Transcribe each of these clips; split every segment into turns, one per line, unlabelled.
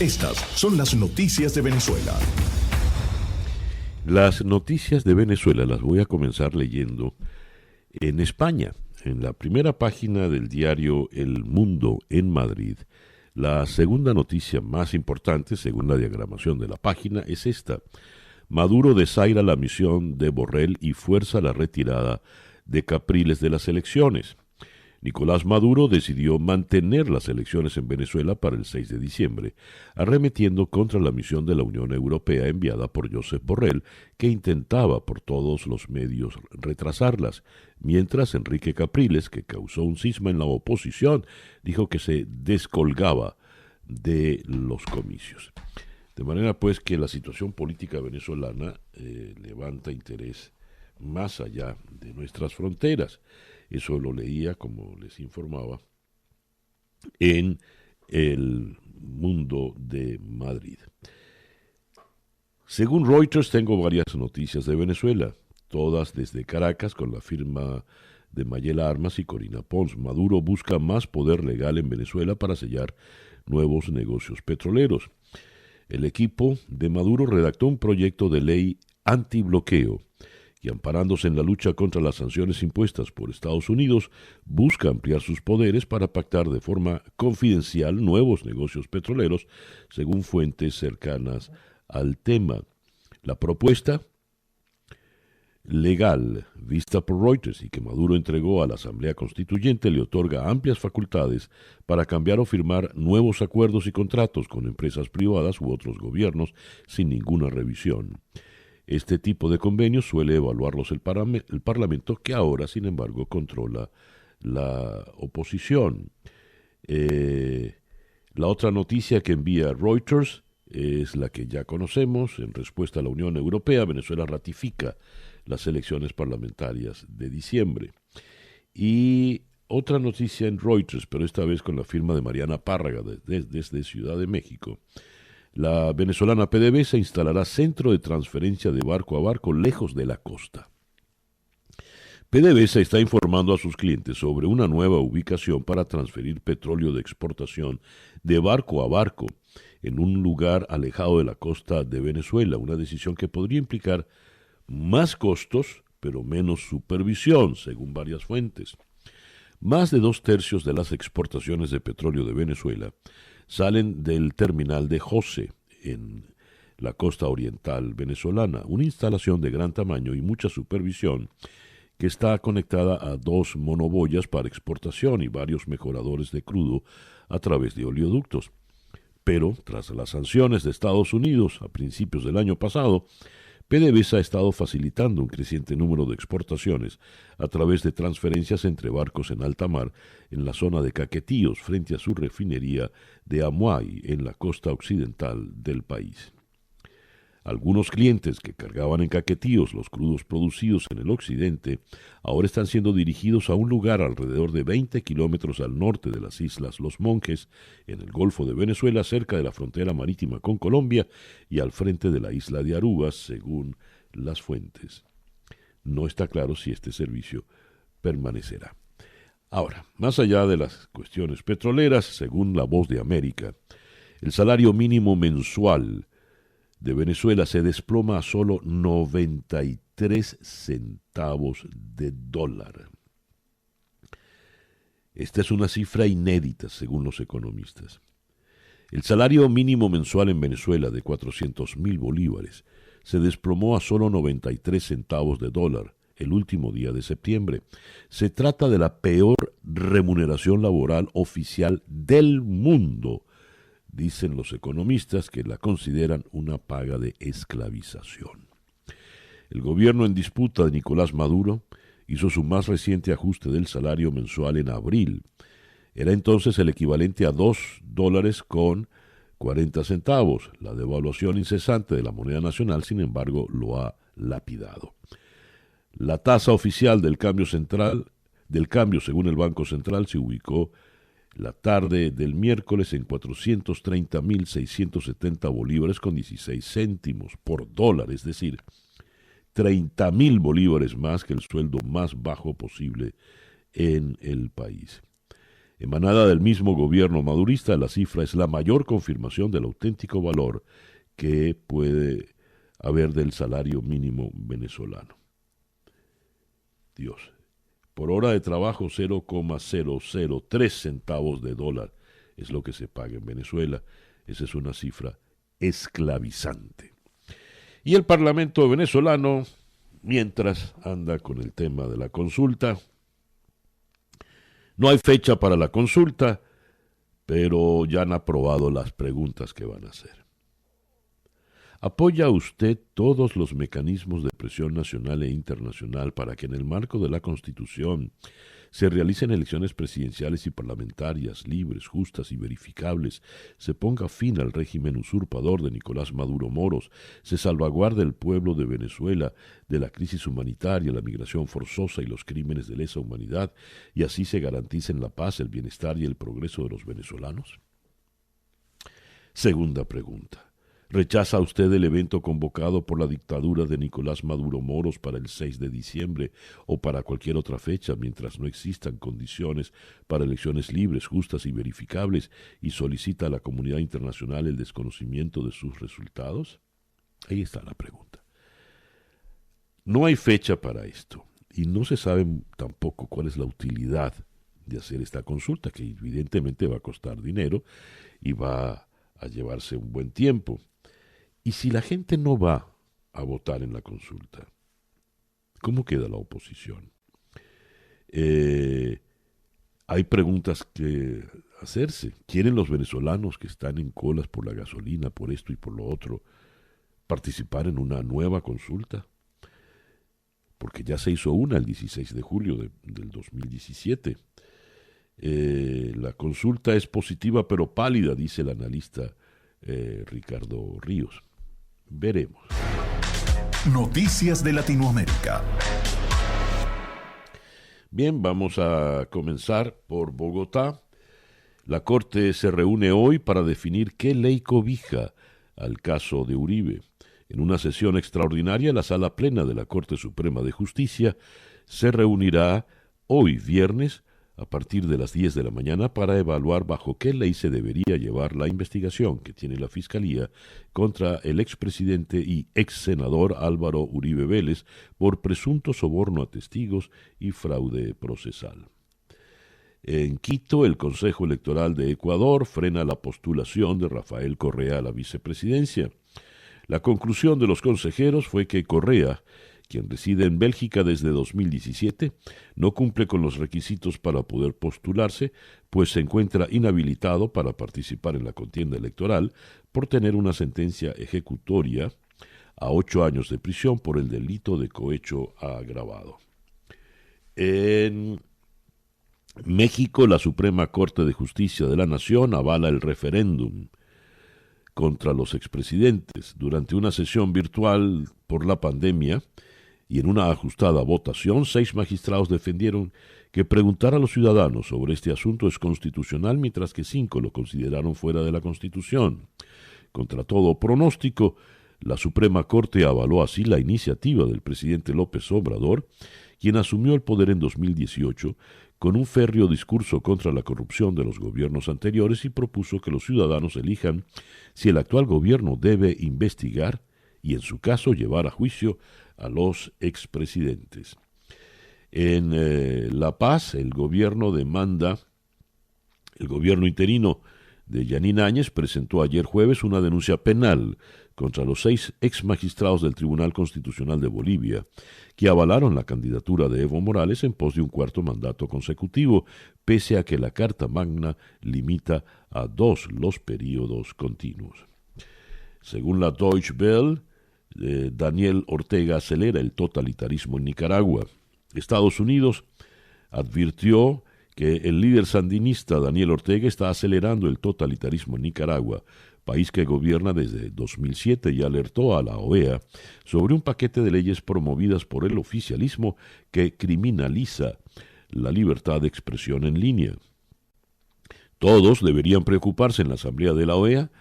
Estas son las noticias de Venezuela.
Las noticias de Venezuela las voy a comenzar leyendo en España, en la primera página del diario El Mundo en Madrid. La segunda noticia más importante, según la diagramación de la página, es esta. Maduro desaira la misión de Borrell y fuerza la retirada de Capriles de las elecciones. Nicolás Maduro decidió mantener las elecciones en Venezuela para el 6 de diciembre, arremetiendo contra la misión de la Unión Europea enviada por Josep Borrell, que intentaba por todos los medios retrasarlas, mientras Enrique Capriles, que causó un cisma en la oposición, dijo que se descolgaba de los comicios. De manera pues que la situación política venezolana levanta interés más allá de nuestras fronteras. Eso lo leía, como les informaba, en El Mundo de Madrid. Según Reuters, tengo varias noticias de Venezuela, todas desde Caracas, con la firma de Mayela Armas y Corina Pons. Maduro busca más poder legal en Venezuela para sellar nuevos negocios petroleros. El equipo de Maduro redactó un proyecto de ley antibloqueo y, amparándose en la lucha contra las sanciones impuestas por Estados Unidos, busca ampliar sus poderes para pactar de forma confidencial nuevos negocios petroleros, según fuentes cercanas al tema. La propuesta legal vista por Reuters y que Maduro entregó a la Asamblea Constituyente le otorga amplias facultades para cambiar o firmar nuevos acuerdos y contratos con empresas privadas u otros gobiernos sin ninguna revisión. Este tipo de convenios suele evaluarlos el Parlamento, que ahora, sin embargo, controla la oposición. La otra noticia que envía Reuters es la que ya conocemos. En respuesta a la Unión Europea, Venezuela ratifica las elecciones parlamentarias de diciembre. Y otra noticia en Reuters, pero esta vez con la firma de Mariana Párraga desde Ciudad de México. La venezolana PDVSA instalará centro de transferencia de barco a barco lejos de la costa. PDVSA está informando a sus clientes sobre una nueva ubicación para transferir petróleo de exportación de barco a barco en un lugar alejado de la costa de Venezuela, una decisión que podría implicar más costos, pero menos supervisión, según varias fuentes. Más de 2/3 de las exportaciones de petróleo de Venezuela salen del terminal de José, en la costa oriental venezolana, una instalación de gran tamaño y mucha supervisión que está conectada a 2 monoboyas para exportación y varios mejoradores de crudo a través de oleoductos. Pero, tras las sanciones de Estados Unidos a principios del año pasado, PDVSA ha estado facilitando un creciente número de exportaciones a través de transferencias entre barcos en alta mar en la zona de Caquetíos frente a su refinería de Amuay en la costa occidental del país. Algunos clientes que cargaban en Caquetíos los crudos producidos en el occidente ahora están siendo dirigidos a un lugar alrededor de 20 kilómetros al norte de las islas Los Monjes, en el Golfo de Venezuela, cerca de la frontera marítima con Colombia y al frente de la isla de Aruba, según las fuentes. No está claro si este servicio permanecerá. Ahora, más allá de las cuestiones petroleras, según La Voz de América, el salario mínimo mensual de Venezuela se desploma a solo 93 centavos de dólar. Esta es una cifra inédita, según los economistas. El salario mínimo mensual en Venezuela, de 400.000 bolívares, se desplomó a solo 93 centavos de dólar el último día de septiembre. Se trata de la peor remuneración laboral oficial del mundo. Dicen los economistas que la consideran una paga de esclavización. El gobierno en disputa de Nicolás Maduro hizo su más reciente ajuste del salario mensual en abril. Era entonces el equivalente a $2.40. La devaluación incesante de la moneda nacional, sin embargo, lo ha lapidado. La tasa oficial del cambio según el Banco Central se ubicó la tarde del miércoles en 430.670 bolívares con 16 céntimos por dólar, es decir, 30.000 bolívares más que el sueldo más bajo posible en el país. Emanada del mismo gobierno madurista, la cifra es la mayor confirmación del auténtico valor que puede haber del salario mínimo venezolano. Dios. Por hora de trabajo 0,003 centavos de dólar es lo que se paga en Venezuela. Esa es una cifra esclavizante. Y el Parlamento venezolano, mientras anda con el tema de la consulta, no hay fecha para la consulta, pero ya han aprobado las preguntas que van a hacer. ¿Apoya usted todos los mecanismos de presión nacional e internacional para que en el marco de la Constitución se realicen elecciones presidenciales y parlamentarias libres, justas y verificables, se ponga fin al régimen usurpador de Nicolás Maduro Moros, se salvaguarde el pueblo de Venezuela de la crisis humanitaria, la migración forzosa y los crímenes de lesa humanidad, y así se garanticen la paz, el bienestar y el progreso de los venezolanos? Segunda pregunta. ¿Rechaza usted el evento convocado por la dictadura de Nicolás Maduro Moros para el 6 de diciembre o para cualquier otra fecha mientras no existan condiciones para elecciones libres, justas y verificables y solicita a la comunidad internacional el desconocimiento de sus resultados? Ahí está la pregunta. No hay fecha para esto y no se sabe tampoco cuál es la utilidad de hacer esta consulta, que evidentemente va a costar dinero y va a llevarse un buen tiempo. Y si la gente no va a votar en la consulta, ¿cómo queda la oposición? Hay preguntas que hacerse. ¿Quieren los venezolanos que están en colas por la gasolina, por esto y por lo otro, participar en una nueva consulta? Porque ya se hizo una el 16 de julio del 2017. La consulta es positiva pero pálida, dice el analista Ricardo Ríos. Veremos.
Noticias de Latinoamérica.
Bien, vamos a comenzar por Bogotá. La Corte se reúne hoy para definir qué ley cobija al caso de Uribe. En una sesión extraordinaria, la Sala Plena de la Corte Suprema de Justicia se reunirá hoy, viernes, a partir de las 10 de la mañana para evaluar bajo qué ley se debería llevar la investigación que tiene la Fiscalía contra el expresidente y exsenador Álvaro Uribe Vélez por presunto soborno a testigos y fraude procesal. En Quito, el Consejo Electoral de Ecuador frena la postulación de Rafael Correa a la vicepresidencia. La conclusión de los consejeros fue que Correa, quien reside en Bélgica desde 2017, no cumple con los requisitos para poder postularse, pues se encuentra inhabilitado para participar en la contienda electoral por tener una sentencia ejecutoria a 8 años de prisión por el delito de cohecho agravado. En México, la Suprema Corte de Justicia de la Nación avala el referéndum contra los expresidentes. Durante una sesión virtual por la pandemia, y en una ajustada votación, 6 magistrados defendieron que preguntar a los ciudadanos sobre este asunto es constitucional, mientras que 5 lo consideraron fuera de la Constitución. Contra todo pronóstico, la Suprema Corte avaló así la iniciativa del presidente López Obrador, quien asumió el poder en 2018 con un férreo discurso contra la corrupción de los gobiernos anteriores y propuso que los ciudadanos elijan si el actual gobierno debe investigar y, en su caso, llevar a juicio a los expresidentes. En La Paz, el gobierno interino de Yanine Áñez presentó ayer jueves una denuncia penal contra los 6 exmagistrados del Tribunal Constitucional de Bolivia, que avalaron la candidatura de Evo Morales en pos de un 4º mandato consecutivo, pese a que la Carta Magna limita a 2 los períodos continuos. Según la Deutsche Welle, Daniel Ortega acelera el totalitarismo en Nicaragua. Estados Unidos advirtió que el líder sandinista Daniel Ortega está acelerando el totalitarismo en Nicaragua, país que gobierna desde 2007, y alertó a la OEA sobre un paquete de leyes promovidas por el oficialismo que criminaliza la libertad de expresión en línea. Todos deberían preocuparse en la Asamblea de la OEA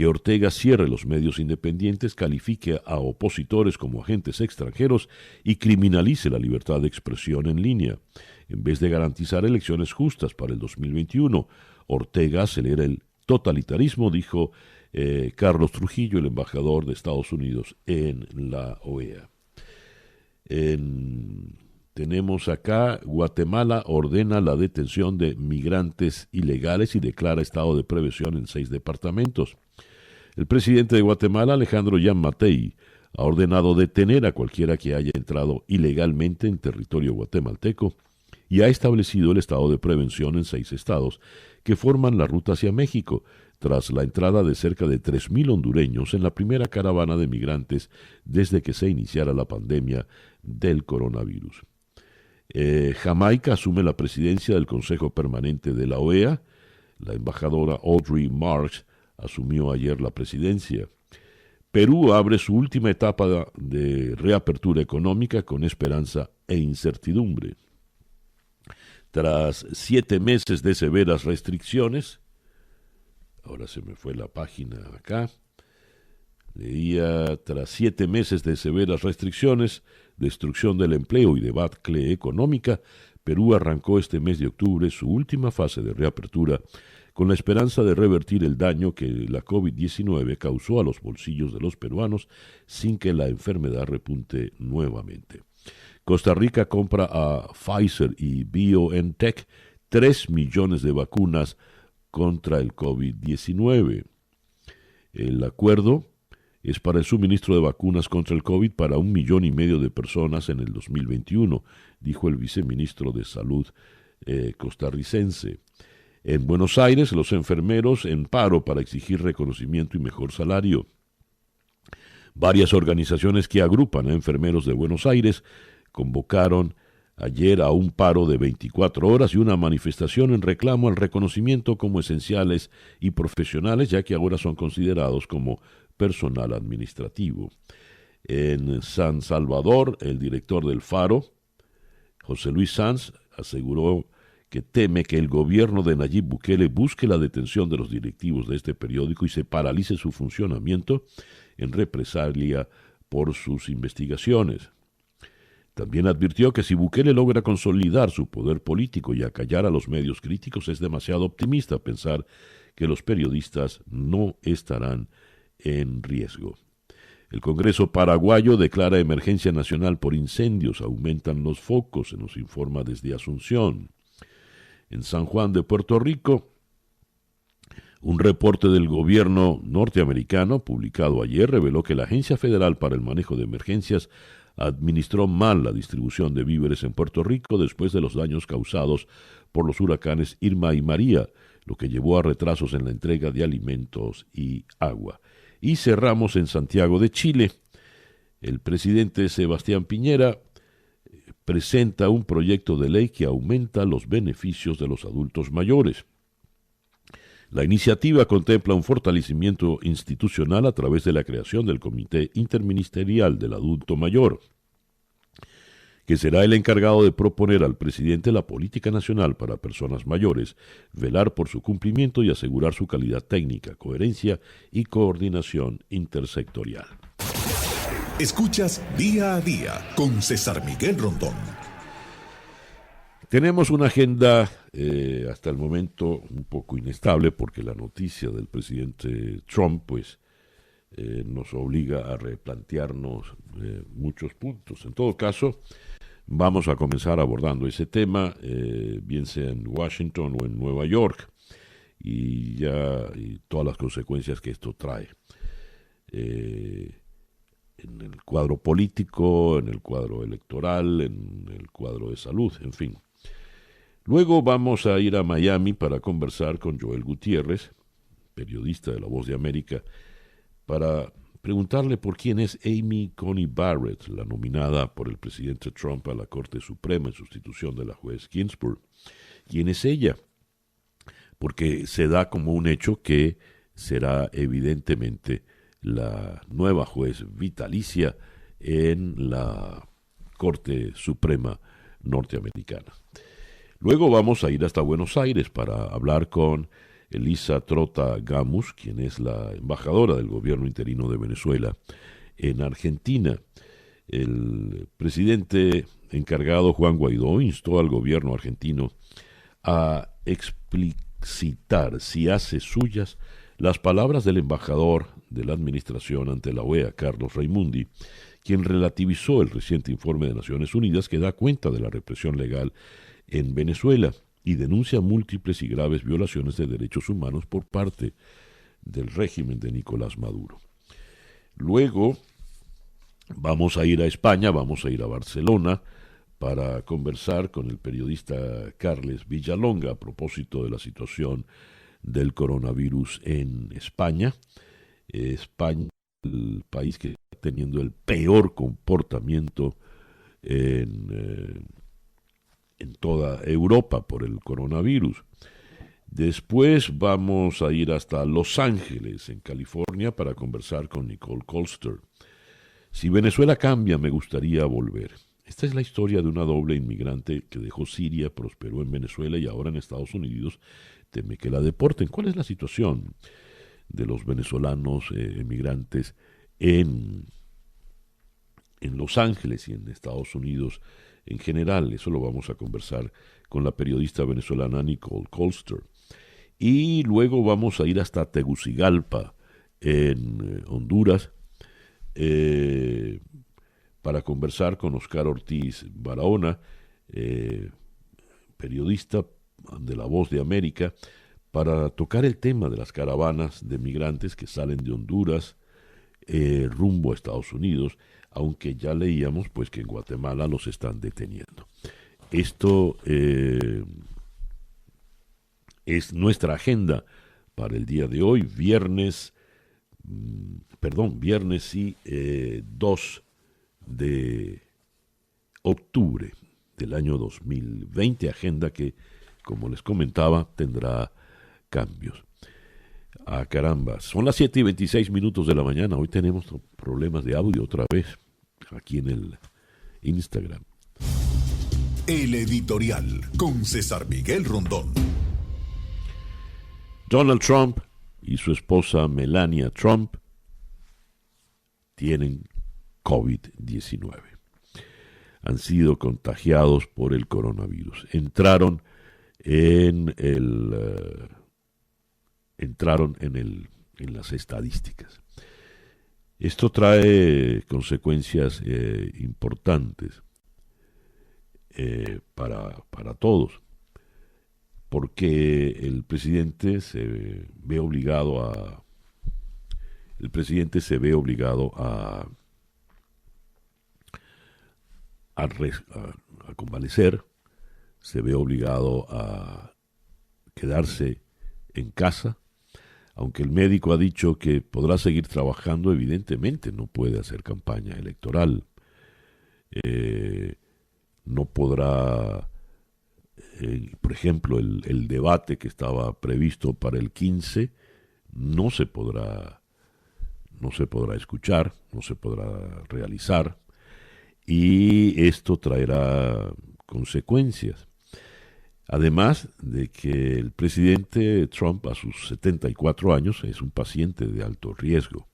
que Ortega cierre los medios independientes, califique a opositores como agentes extranjeros y criminalice la libertad de expresión en línea. En vez de garantizar elecciones justas para el 2021, Ortega acelera el totalitarismo, dijo Carlos Trujillo, el embajador de Estados Unidos en la OEA. Tenemos acá, Guatemala ordena la detención de migrantes ilegales y declara estado de prevención en 6 departamentos. El presidente de Guatemala, Alejandro Yamatei, ha ordenado detener a cualquiera que haya entrado ilegalmente en territorio guatemalteco y ha establecido el estado de prevención en 6 estados que forman la ruta hacia México, tras la entrada de cerca de 3.000 hondureños en la primera caravana de migrantes desde que se iniciara la pandemia del coronavirus. Jamaica asume la presidencia del Consejo Permanente de la OEA. La embajadora Audrey Marks asumió ayer la presidencia. Perú abre su última etapa de reapertura económica con esperanza e incertidumbre. Tras 7 meses de severas restricciones, ahora se me fue la página acá, leía, tras 7 meses de severas restricciones, destrucción del empleo y debacle económica, Perú arrancó este mes de octubre su última fase de reapertura con la esperanza de revertir el daño que la COVID-19 causó a los bolsillos de los peruanos sin que la enfermedad repunte nuevamente. Costa Rica compra a Pfizer y BioNTech 3 millones de vacunas contra el COVID-19. El acuerdo es para el suministro de vacunas contra el COVID para 1,5 millones de personas en el 2021, dijo el viceministro de Salud costarricense. En Buenos Aires, los enfermeros en paro para exigir reconocimiento y mejor salario. Varias organizaciones que agrupan a enfermeros de Buenos Aires convocaron ayer a un paro de 24 horas y una manifestación en reclamo al reconocimiento como esenciales y profesionales, ya que ahora son considerados como personal administrativo. En San Salvador, el director del Faro, José Luis Sanz, aseguró que teme que el gobierno de Nayib Bukele busque la detención de los directivos de este periódico y se paralice su funcionamiento en represalia por sus investigaciones. También advirtió que si Bukele logra consolidar su poder político y acallar a los medios críticos, es demasiado optimista pensar que los periodistas no estarán en riesgo. El Congreso paraguayo declara emergencia nacional por incendios, aumentan los focos, se nos informa desde Asunción. En San Juan de Puerto Rico, un reporte del gobierno norteamericano publicado ayer reveló que la Agencia Federal para el Manejo de Emergencias administró mal la distribución de víveres en Puerto Rico después de los daños causados por los huracanes Irma y María, lo que llevó a retrasos en la entrega de alimentos y agua. Y cerramos en Santiago de Chile. El presidente Sebastián Piñera presenta un proyecto de ley que aumenta los beneficios de los adultos mayores. La iniciativa contempla un fortalecimiento institucional a través de la creación del Comité Interministerial del Adulto Mayor, que será el encargado de proponer al presidente la política nacional para personas mayores, velar por su cumplimiento y asegurar su calidad técnica, coherencia y coordinación intersectorial.
Escuchas Día a Día con César Miguel Rondón.
Tenemos una agenda hasta el momento un poco inestable porque la noticia del presidente Trump nos obliga a replantearnos muchos puntos. En todo caso, vamos a comenzar abordando ese tema, bien sea en Washington o en Nueva York, y todas las consecuencias que esto trae. En el cuadro político, en el cuadro electoral, en el cuadro de salud, en fin. Luego vamos a ir a Miami para conversar con Joel Gutiérrez, periodista de La Voz de América, para preguntarle por quién es Amy Coney Barrett, la nominada por el presidente Trump a la Corte Suprema en sustitución de la juez Ginsburg. ¿Quién es ella? Porque se da como un hecho que será evidentemente la nueva juez vitalicia en la Corte Suprema norteamericana. Luego vamos a ir hasta Buenos Aires para hablar con Elisa Trota Gamus, quien es la embajadora del gobierno interino de Venezuela en Argentina. El presidente encargado, Juan Guaidó, instó al gobierno argentino a explicitar si hace suyas las palabras del embajador de la administración ante la OEA, Carlos Raimundi, quien relativizó el reciente informe de Naciones Unidas que da cuenta de la represión legal en Venezuela y denuncia múltiples y graves violaciones de derechos humanos por parte del régimen de Nicolás Maduro. Luego vamos a ir a España, vamos a ir a Barcelona para conversar con el periodista Carles Villalonga a propósito de la situación del coronavirus en España. España, el país que está teniendo el peor comportamiento en toda Europa por el coronavirus. Después vamos a ir hasta Los Ángeles, en California, para conversar con Nicole Colster. Si Venezuela cambia, me gustaría volver. Esta es la historia de una doble inmigrante que dejó Siria, prosperó en Venezuela y ahora en Estados Unidos teme que la deporten. ¿Cuál es la situación de los venezolanos emigrantes en Los Ángeles y en Estados Unidos en general? Eso lo vamos a conversar con la periodista venezolana Nicole Colster. Y luego vamos a ir hasta Tegucigalpa, en Honduras, para conversar con Oscar Ortiz Barahona, periodista de La Voz de América, para tocar el tema de las caravanas de migrantes que salen de Honduras rumbo a Estados Unidos, aunque ya leíamos pues que en Guatemala los están deteniendo. Esto es nuestra agenda para el día de hoy, viernes 2 de octubre del año 2020, agenda que, como les comentaba, tendrá cambios. Ah, caramba, son las 7:26 de la mañana. Hoy tenemos problemas de audio otra vez aquí en el Instagram.
El editorial con César Miguel Rondón.
Donald Trump y su esposa Melania Trump tienen COVID-19. Han sido contagiados por el coronavirus. Entraron en las estadísticas. Esto trae consecuencias importantes para todos, porque el presidente se ve obligado a convalecer, se ve obligado a quedarse en casa. Aunque el médico ha dicho que podrá seguir trabajando, evidentemente no puede hacer campaña electoral. No podrá, por ejemplo, el debate que estaba previsto para el 15 no se podrá escuchar, no se podrá realizar, y esto traerá consecuencias. Además de que el presidente Trump, a sus 74 años, es un paciente de alto riesgo.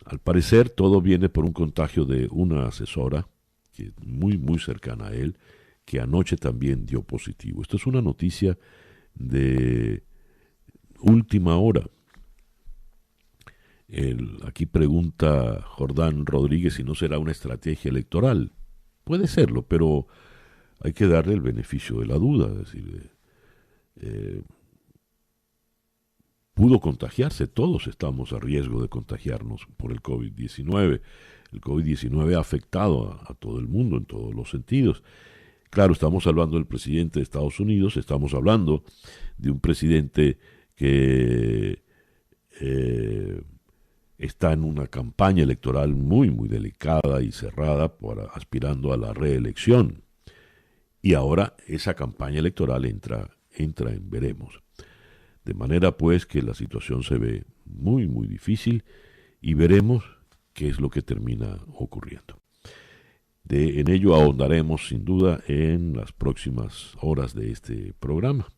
Al parecer, todo viene por un contagio de una asesora, que muy, muy cercana a él, que anoche también dio positivo. Esto es una noticia de última hora. Aquí pregunta Jordán Rodríguez si no será una estrategia electoral. Puede serlo, pero hay que darle el beneficio de la duda. Es decir, pudo contagiarse, todos estamos a riesgo de contagiarnos por el COVID-19. El COVID-19 ha afectado a todo el mundo en todos los sentidos. Claro, estamos hablando del presidente de Estados Unidos, estamos hablando de un presidente que está en una campaña electoral muy, muy delicada y cerrada, aspirando a la reelección. Y ahora esa campaña electoral entra en veremos. De manera pues que la situación se ve muy, muy difícil y veremos qué es lo que termina ocurriendo. En ello ahondaremos sin duda en las próximas horas de este programa.